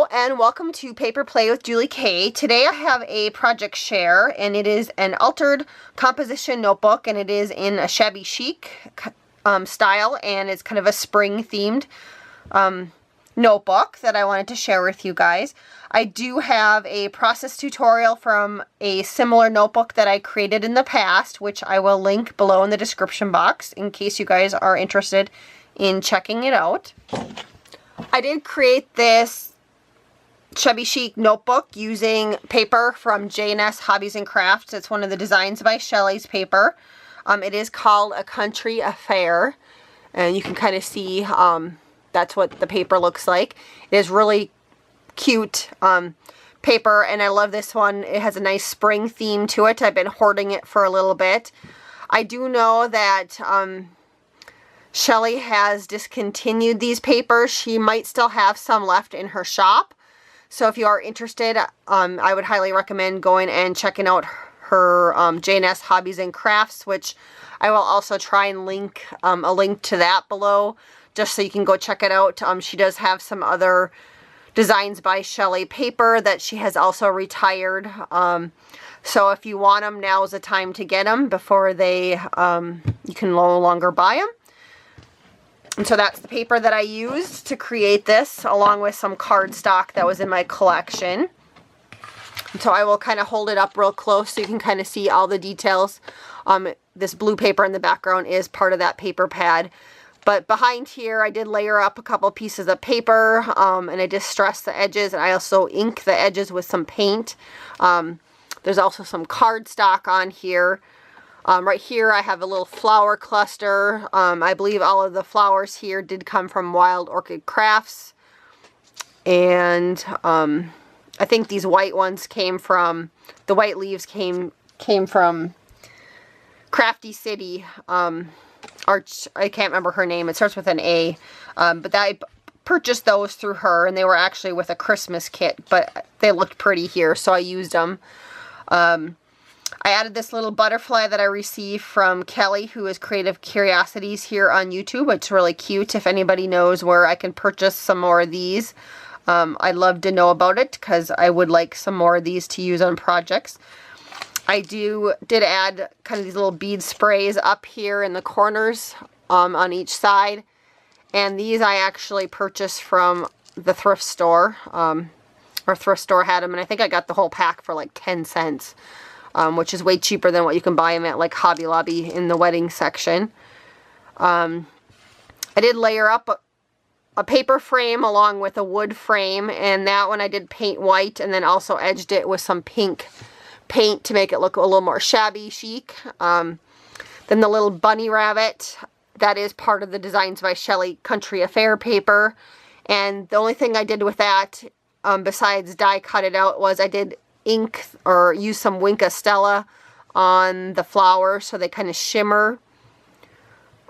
Hello and welcome to Paper Play with Julie K. Today I have a project share and it is an altered composition notebook and it is in a Shabby Chic style and it's kind of a spring themed notebook that I wanted to share with you guys. I do have a process tutorial from a similar notebook that I created in the past, which I will link below in the description box in case you guys are interested in checking it out. I did create this Shabby Chic notebook using paper from J&S Hobbies and Crafts. It's one of the designs by Shellie's paper. It is called A Country Affair, and you can kind of see that's what the paper looks like. It is really cute paper, and I love this one. It has a nice spring theme to it. I've been hoarding it for a little bit. I do know that Shellie has discontinued these papers. She might still have some left in her shop. So if you are interested, I would highly recommend going and checking out her J&S Hobbies and Crafts, which I will also try and link a link to that below, just so you can go check it out. She does have some other designs by Shellie paper that she has also retired. So if you want them, now is the time to get them before they you can no longer buy them. And so that's the paper that I used to create this, along with some cardstock that was in my collection. And so I will kind of hold it up real close so you can kind of see all the details. This blue paper in the background is part of that paper pad. But behind here, I did layer up a couple pieces of paper, and I distressed the edges, and I also ink the edges with some paint. There's also some cardstock on here. Right here I have a little flower cluster. I believe all of the flowers here did come from Wild Orchid Crafts. And I think these white ones came from, the white leaves came from Crafty City. Arch, I can't remember her name. It starts with an A. But I purchased those through her, and they were actually with a Christmas kit. But they looked pretty here, so I used them. I added this little butterfly that I received from Kelly, who is Creative Curiosities here on YouTube. It's really cute. If anybody knows where I can purchase some more of these, I'd love to know about it because I would like some more of these to use on projects. I did add kind of these little bead sprays up here in the corners on each side. And these I actually purchased from the thrift store. Our thrift store had them, and I think I got the whole pack for like 10 cents. Which is way cheaper than what you can buy them at like Hobby Lobby in the wedding section. I did layer up a paper frame along with a wood frame, and that one I did paint white and then also edged it with some pink paint to make it look a little more shabby chic. Then the little bunny rabbit, that is part of the Designs by Shellie Country Affair paper, and the only thing I did with that besides die cut it out was I did ink or use some Winka Stella on the flowers so they kind of shimmer.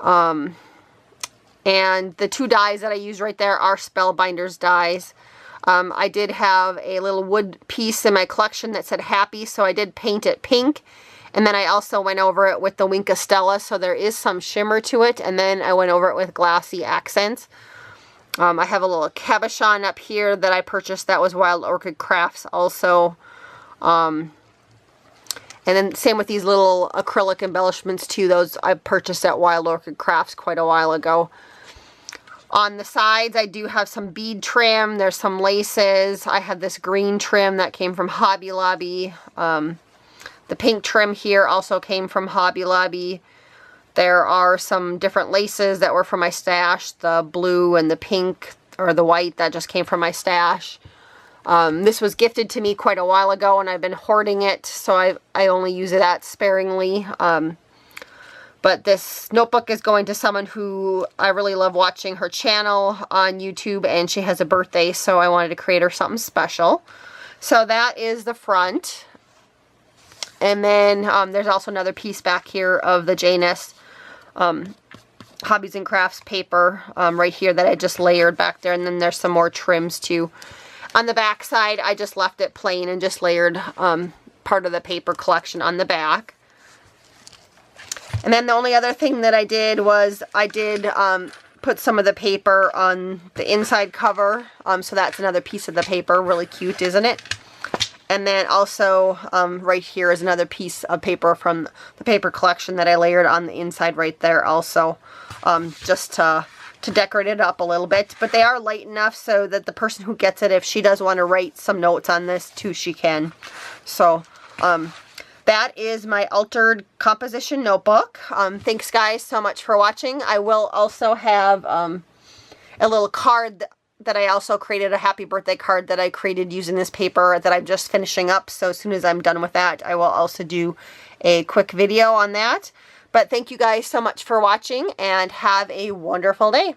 And the two dies that I used right there are Spellbinders dies. I did have a little wood piece in my collection that said happy, so I did paint it pink. And then I also went over it with the Winka Stella, so there is some shimmer to it. And then I went over it with glassy accents. I have a little cabochon up here that I purchased that was Wild Orchid Crafts also. And then same with these little acrylic embellishments too. Those I purchased at Wild Orchid Crafts quite a while ago. On the sides I do have some bead trim. There's some laces. I have this green trim that came from Hobby Lobby. The pink trim here also came from Hobby Lobby. There are some different laces that were from my stash. The blue and the pink or the white that just came from my stash. This was gifted to me quite a while ago and I've been hoarding it, so I only use it that sparingly. But this notebook is going to someone who I really love watching her channel on YouTube, and she has a birthday, so I wanted to create her something special. So that is the front. And then there's also another piece back here of the J&S Hobbies and Crafts paper right here that I just layered back there, and then there's some more trims too. On the back side, I just left it plain and just layered part of the paper collection on the back. And then the only other thing that I did was I did put some of the paper on the inside cover. So that's another piece of the paper. Really cute, isn't it? And then also right here is another piece of paper from the paper collection that I layered on the inside right there also, just to decorate it up a little bit. But they are light enough so that the person who gets it, if she does want to write some notes on this too, she can. So that is my altered composition notebook. Thanks guys so much for watching. I will also have a little card that I also created, a happy birthday card that I created using this paper that I'm just finishing up. So as soon as I'm done with that, I will also do a quick video on that. But thank you guys so much for watching and have a wonderful day.